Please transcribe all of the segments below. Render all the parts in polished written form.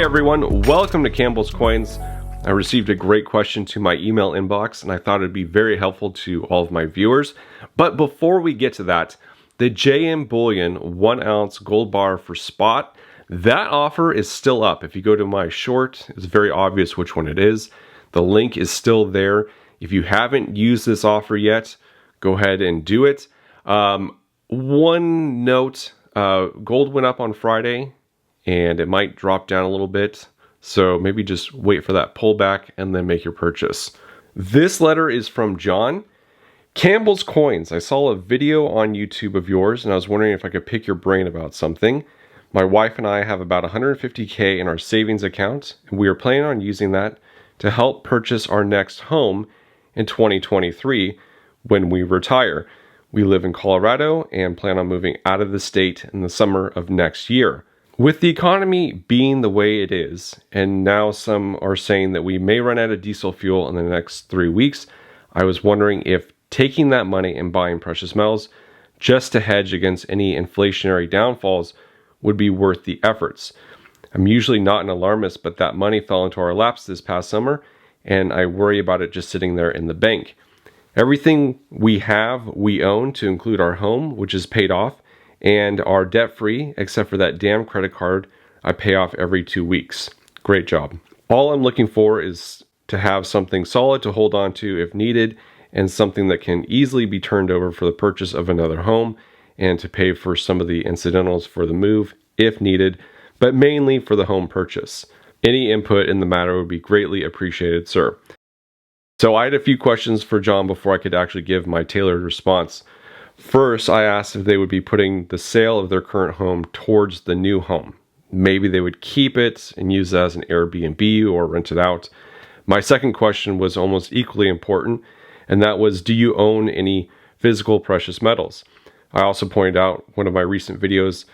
everyone, welcome to Campbell's Coins. I received a great question to my email inbox and I thought it'd be very helpful to all of my viewers. But before we get to that, the JM Bullion 1 ounce gold bar for spot, that offer is still up. If you go to my short, it's very obvious which one it is. The link is still there. If you haven't used this offer yet, go ahead and do it. One note, gold went up on Friday and it might drop down a little bit. So maybe just wait for that pullback and then make your purchase. This letter is from John. Campbell's Coins. I saw a video on YouTube of yours and I was wondering if I could pick your brain about something. My wife and I have about $150K in our savings account and we are planning on using that to help purchase our next home in 2023 when we retire. We live in Colorado and plan on moving out of the state in the summer of next year. With the economy being the way it is, and now some are saying that we may run out of diesel fuel in the next 3 weeks, I was wondering if taking that money and buying precious metals just to hedge against any inflationary downfalls would be worth the efforts. I'm usually not an alarmist, but that money fell into our laps this past summer, and I worry about it just sitting there in the bank. Everything we have, we own, to include our home, which is paid off, and are debt-free, except for that damn credit card I pay off every 2 weeks. Great job. All I'm looking for is to have something solid to hold on to if needed, and something that can easily be turned over for the purchase of another home, and to pay for some of the incidentals for the move if needed, but mainly for the home purchase. Any input in the matter would be greatly appreciated, sir. So I had a few questions for John before I could actually give my tailored response. First, I asked if they would be putting the sale of their current home towards the new home. Maybe they would keep it and use it as an Airbnb or rent it out. My second question was almost equally important, and that was, do you own any physical precious metals? I also pointed out one of my recent videos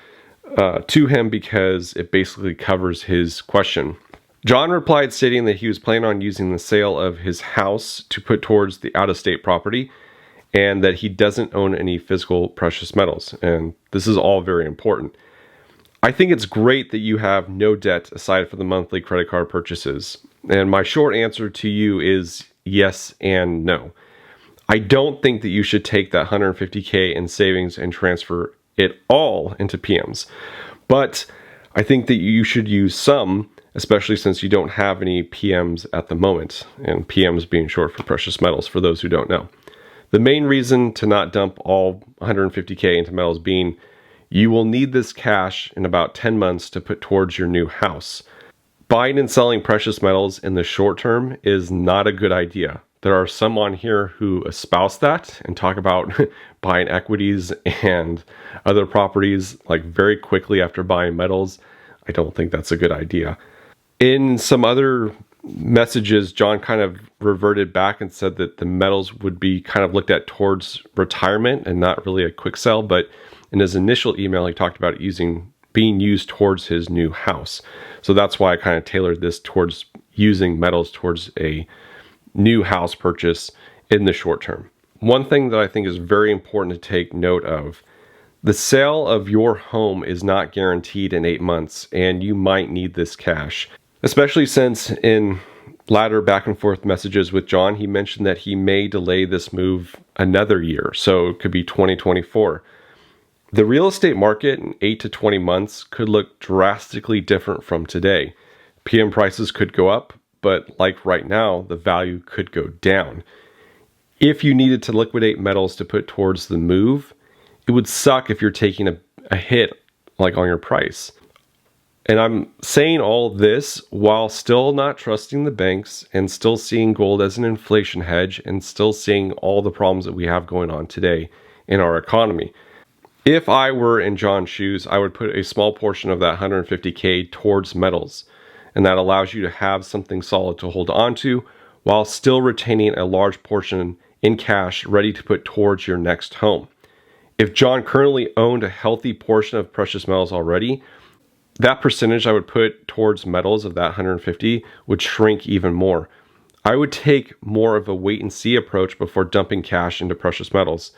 to him because it basically covers his question. John replied stating that he was planning on using the sale of his house to put towards the out-of-state property, and that he doesn't own any physical precious metals. And this is all very important. I think it's great that you have no debt aside from the monthly credit card purchases. And my short answer to you is yes and no. I don't think that you should take that $150K in savings and transfer it all into PMs. But I think that you should use some, especially since you don't have any PMs at the moment. And PMs being short for precious metals, for those who don't know. The main reason to not dump all $150K into metals being you will need this cash in about 10 months to put towards your new house. Buying and selling precious metals in the short term is not a good idea. There are some on here who espouse that and talk about buying equities and other properties like very quickly after buying metals. I don't think that's a good idea. In some other messages, John kind of reverted back and said that the metals would be kind of looked at towards retirement and not really a quick sell. But in his initial email, he talked about being used towards his new house. So that's why I kind of tailored this towards using metals towards a new house purchase in the short term. One thing that I think is very important to take note of, the sale of your home is not guaranteed in 8 months, and you might need this cash. Especially since in latter back and forth messages with John, he mentioned that he may delay this move another year. So it could be 2024. The real estate market in 8 to 20 months could look drastically different from today. PM prices could go up, but like right now, the value could go down. If you needed to liquidate metals to put towards the move, it would suck if you're taking a hit like on your price. And I'm saying all this while still not trusting the banks and still seeing gold as an inflation hedge and still seeing all the problems that we have going on today in our economy. If I were in John's shoes, I would put a small portion of that $150K towards metals. And that allows you to have something solid to hold on to while still retaining a large portion in cash ready to put towards your next home. If John currently owned a healthy portion of precious metals already, that percentage I would put towards metals of that 150 would shrink even more. I would take more of a wait and see approach before dumping cash into precious metals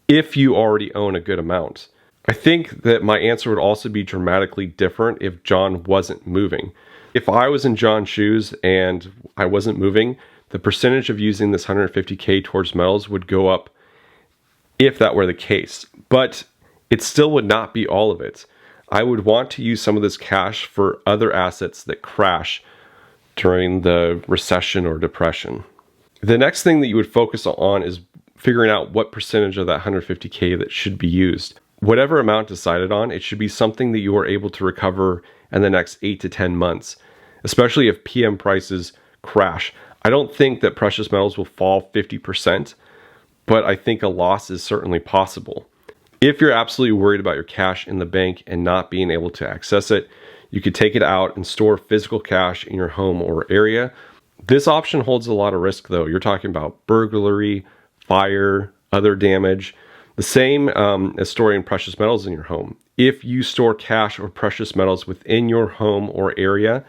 if you already own a good amount. I think that my answer would also be dramatically different if John wasn't moving. If I was in John's shoes and I wasn't moving, the percentage of using this 150K towards metals would go up if that were the case. But it still would not be all of it. I would want to use some of this cash for other assets that crash during the recession or depression. The next thing that you would focus on is figuring out what percentage of that 150K that should be used. Whatever amount decided on, it should be something that you are able to recover in the next 8 to 10 months, especially if PM prices crash. I don't think that precious metals will fall 50%, but I think a loss is certainly possible. If you're absolutely worried about your cash in the bank and not being able to access it, you could take it out and store physical cash in your home or area. This option holds a lot of risk though. You're talking about burglary, fire, other damage. The same as storing precious metals in your home. If you store cash or precious metals within your home or area,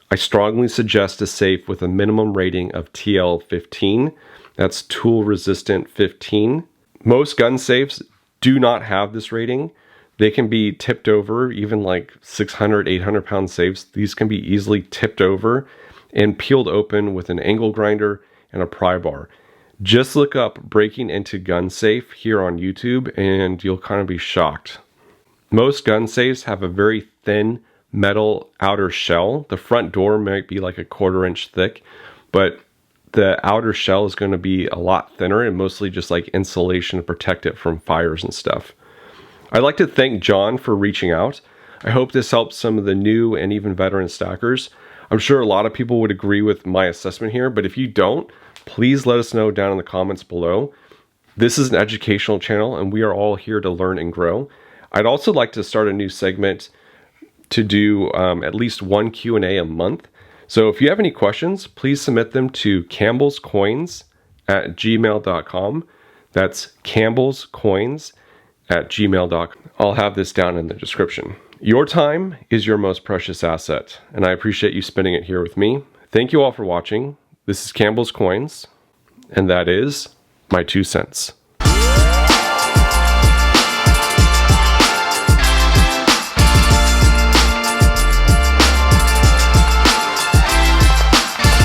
I strongly suggest a safe with a minimum rating of TL15. That's tool resistant 15. Most gun safes do not have this rating. They can be tipped over, even like 600, 800 pound safes. These can be easily tipped over and peeled open with an angle grinder and a pry bar. Just look up breaking into gun safe here on YouTube and you'll kind of be shocked. Most gun safes have a very thin metal outer shell. The front door might be like a 1/4 inch thick, but the outer shell is going to be a lot thinner and mostly just like insulation to protect it from fires and stuff. I'd like to thank John for reaching out. I hope this helps some of the new and even veteran stackers. I'm sure a lot of people would agree with my assessment here, but if you don't, please let us know down in the comments below. This is an educational channel and we are all here to learn and grow. I'd also like to start a new segment to do at least one Q&A a month. So if you have any questions, please submit them to campbellscoins@gmail.com. That's campbellscoins@gmail.com. I'll have this down in the description. Your time is your most precious asset, and I appreciate you spending it here with me. Thank you all for watching. This is Campbell's Coins, and that is my 2 cents.